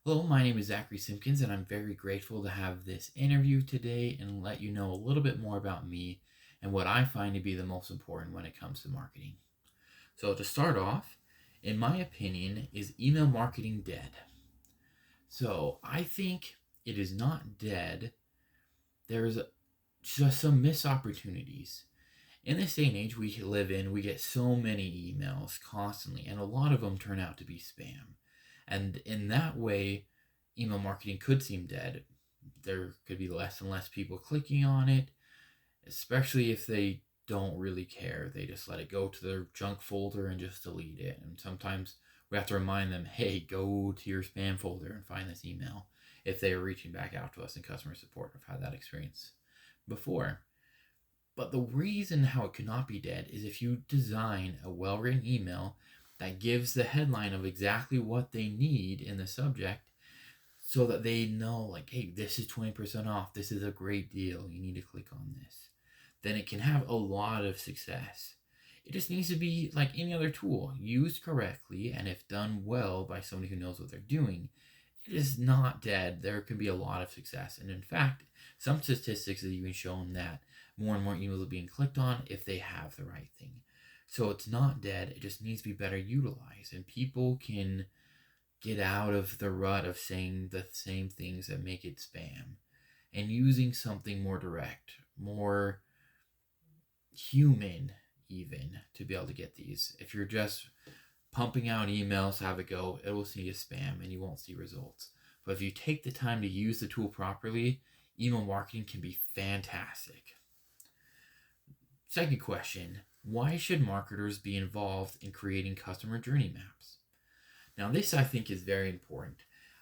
Hello, my name is Zachary Simpkins, and I'm very grateful to have this interview today and let you know a little bit more about me and what I find to be the most important when it comes to marketing. So, to start off, in my opinion, is email marketing dead? So, I think it is not dead. There's just some missed opportunities. In this day and age we live in, we get so many emails constantly, and a lot of them turn out to be spam. And in that way, email marketing could seem dead. There could be less and less people clicking on it, especially if they don't really care. They just let it go to their junk folder and just delete it. And sometimes we have to remind them, hey, go to your spam folder and find this email if they are reaching back out to us in customer support. I've had that experience before. But the reason how it could not be dead is if you design a well written email that gives the headline of exactly what they need in the subject so that they know, like, hey, this is 20% off. This is a great deal. You need to click on this. Then it can have a lot of success. It just needs to be like any other tool, used correctly, and if done well by somebody who knows what they're doing, it is not dead. There can be a lot of success. And in fact, some statistics have even shown that more and more emails are being clicked on if they have the right thing. So it's not dead. It just needs to be better utilized. And people can get out of the rut of saying the same things that make it spam and using something more direct, more human, even to be able to get these. If you're just pumping out emails, have it go, it will see a spam and you won't see results. But if you take the time to use the tool properly, email marketing can be fantastic. Second question, why should marketers be involved in creating customer journey maps? Now, this I think is very important.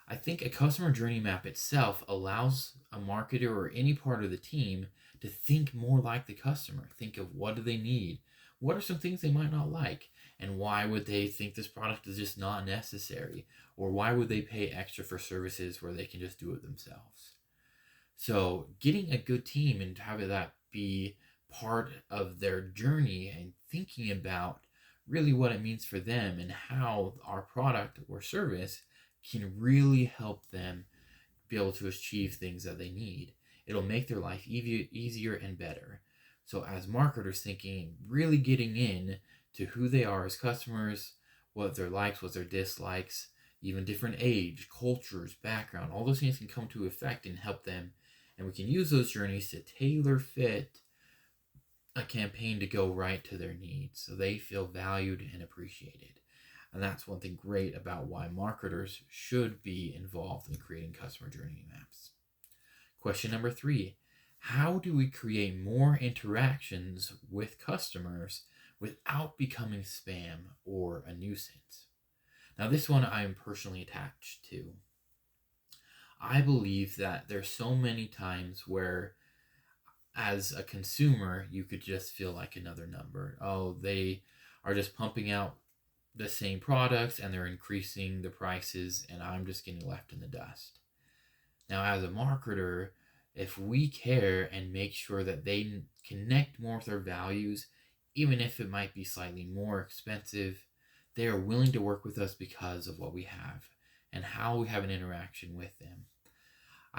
I think a customer journey map itself allows a marketer or any part of the team to think more like the customer. Think of what do they need? What are some things they might not like? And why would they think this product is just not necessary? Or why would they pay extra for services where they can just do it themselves? So getting a good team and having that be part of their journey and thinking about really what it means for them and how our product or service can really help them be able to achieve things that they need. It'll make their life easier and better. So as marketers thinking, really getting in to who they are as customers, what their likes, what their dislikes, even different age, cultures, background, all those things can come to effect and help them. And we can use those journeys to tailor fit a campaign to go right to their needs so they feel valued and appreciated. And that's one thing great about why marketers should be involved in creating customer journey maps. Question number 3, how do we create more interactions with customers without becoming spam or a nuisance? Now, this one I am personally attached to. I believe that there's so many times where as a consumer, you could just feel like another number. Oh, they are just pumping out the same products and they're increasing the prices, and I'm just getting left in the dust. Now, as a marketer, if we care and make sure that they connect more with their values, even if it might be slightly more expensive, they are willing to work with us because of what we have and how we have an interaction with them.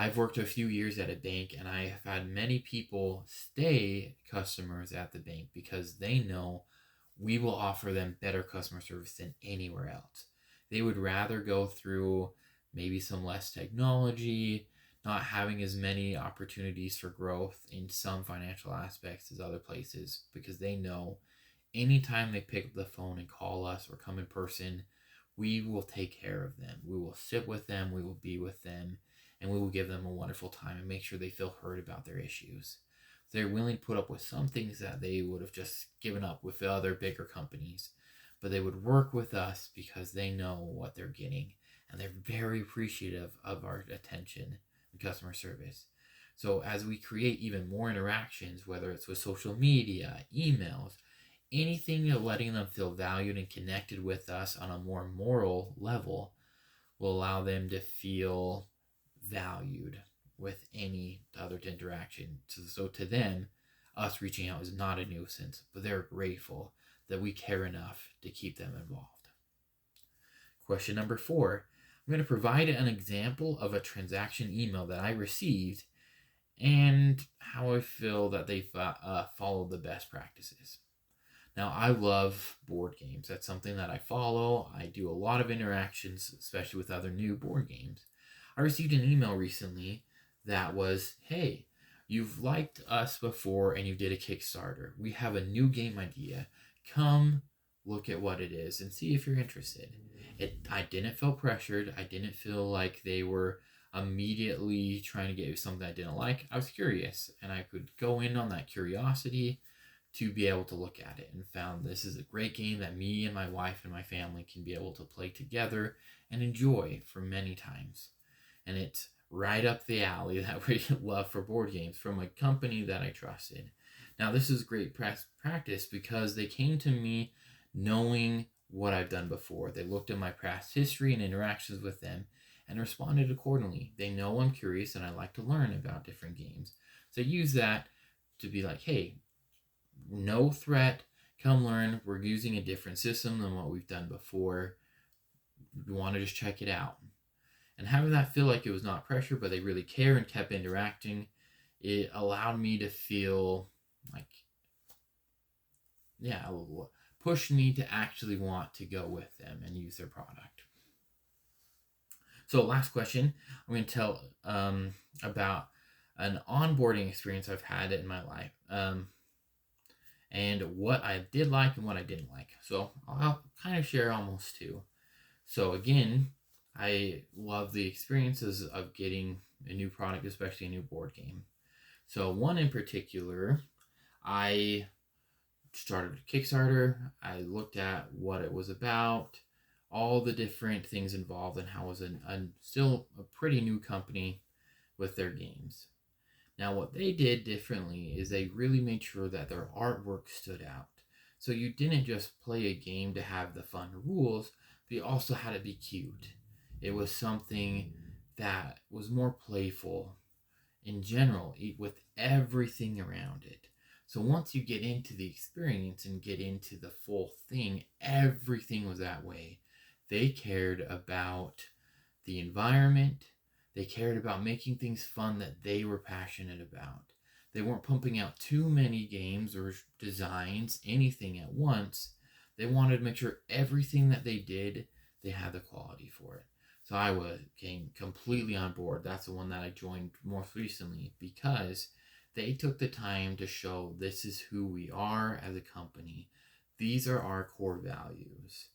I've worked a few years at a bank, and I have had many people stay customers at the bank because they know we will offer them better customer service than anywhere else. They would rather go through maybe some less technology, not having as many opportunities for growth in some financial aspects as other places, because they know anytime they pick up the phone and call us or come in person, we will take care of them. We will sit with them, we will be with them, and we will give them a wonderful time and make sure they feel heard about their issues. They're willing to put up with some things that they would have just given up with the other bigger companies, but they would work with us because they know what they're getting, and they're very appreciative of our attention and customer service. So as we create even more interactions, whether it's with social media, emails, anything letting them feel valued and connected with us on a more moral level will allow them to feel valued with any other interaction. So to them, us reaching out is not a nuisance, but they're grateful that we care enough to keep them involved. Question number 4, I'm going to provide an example of a transaction email that I received and how I feel that they followed the best practices. Now, I love board games. That's something that I follow. I do a lot of interactions, especially with other new board games. I received an email recently that was, hey, you've liked us before and you did a Kickstarter. We have a new game idea. Come look at what it is and see if you're interested. I didn't feel pressured. I didn't feel like they were immediately trying to get you something I didn't like. I was curious and I could go in on that curiosity to be able to look at it, and found this is a great game that me and my wife and my family can be able to play together and enjoy for many times. And it's right up the alley that we love for board games from a company that I trusted. Now, this is great practice because they came to me knowing what I've done before. They looked at my past history and interactions with them and responded accordingly. They know I'm curious and I like to learn about different games. So use that to be like, hey, no threat, come learn. We're using a different system than what we've done before. We want to just check it out. And having that feel like it was not pressure, but they really care and kept interacting, it allowed me to feel like, yeah, pushed me to actually want to go with them and use their product. So last question, I'm going to tell about an onboarding experience I've had in my life. And what I did like and what I didn't like. So I'll kind of share almost two. So again, I love the experiences of getting a new product, especially a new board game. So one in particular, I started a Kickstarter. I looked at what it was about, all the different things involved, and how it was still a pretty new company with their games. Now, what they did differently is they really made sure that their artwork stood out. So you didn't just play a game to have the fun rules, but you also had to be cute. It was something that was more playful in general, with everything around it. So once you get into the experience and get into the full thing, everything was that way. They cared about the environment. They cared about making things fun that they were passionate about. They weren't pumping out too many games or designs, anything at once. They wanted to make sure everything that they did, they had the quality for it. So I came completely on board. That's the one that I joined most recently because they took the time to show this is who we are as a company. These are our core values.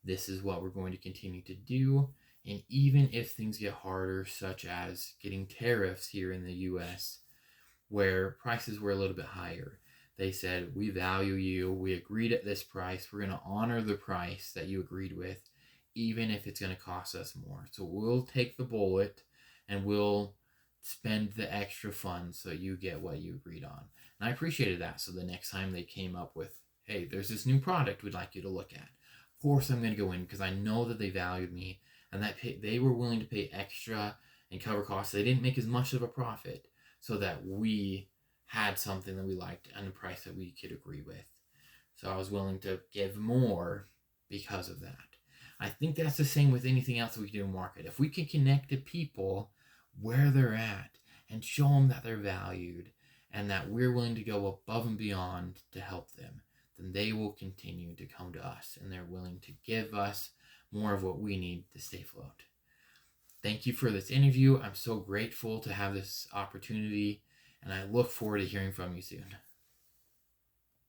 This is what we're going to continue to do. And even if things get harder, such as getting tariffs here in the US, where prices were a little bit higher, they said, we value you. We agreed at this price. We're going to honor the price that you agreed with, even if it's going to cost us more. So we'll take the bullet and we'll spend the extra funds so you get what you agreed on. And I appreciated that. So the next time they came up with, hey, there's this new product we'd like you to look at, of course I'm going to go in because I know that they valued me and that they were willing to pay extra and cover costs. They didn't make as much of a profit so that we had something that we liked and a price that we could agree with. So I was willing to give more because of that. I think that's the same with anything else that we do in market. If we can connect to people where they're at and show them that they're valued and that we're willing to go above and beyond to help them, then they will continue to come to us and they're willing to give us more of what we need to stay afloat. Thank you for this interview. I'm so grateful to have this opportunity, and I look forward to hearing from you soon.